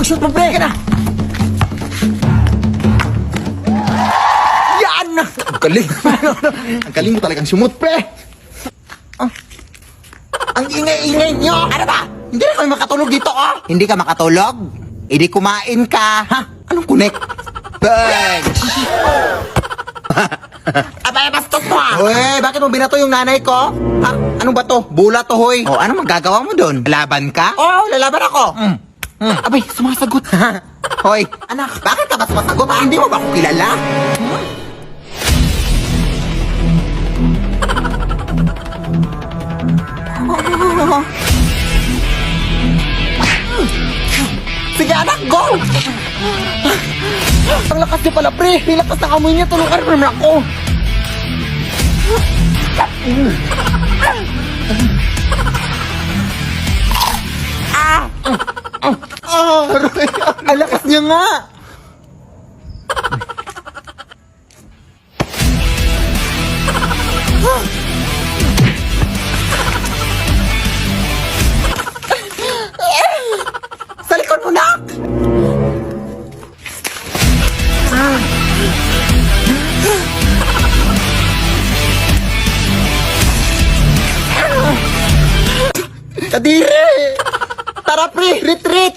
Shoot mo, pre! Na. Yan! Ang galing. Ang galing mo talagang sumut, pre. Ang ingay-ingay nyo! Ano ba? Hindi na kami makatulog dito, oh! Hindi ka makatulog? Hindi kumain ka. Ha? Anong connect? Bench! Abay, bastos mo, ah! Hoy, bakit mo binato yung nanay ko? Ha? Anong ba to? Bula to, hoy. O, ano magagawa mo doon? Laban ka? Oh, lalaban ako! Abay, sumasagot. Hoy, anak, bakit ka ba sumasagot? Hindi mo ba ako kilala? Sige, anak, go! Ang lakas niya pala, pre! Ang lakas ng amoy niya, tulungan mo naman ako! Roy. Ang lakas niya nga! Sa likod mo, nak! Kadiri! Tara, pre! Retreat!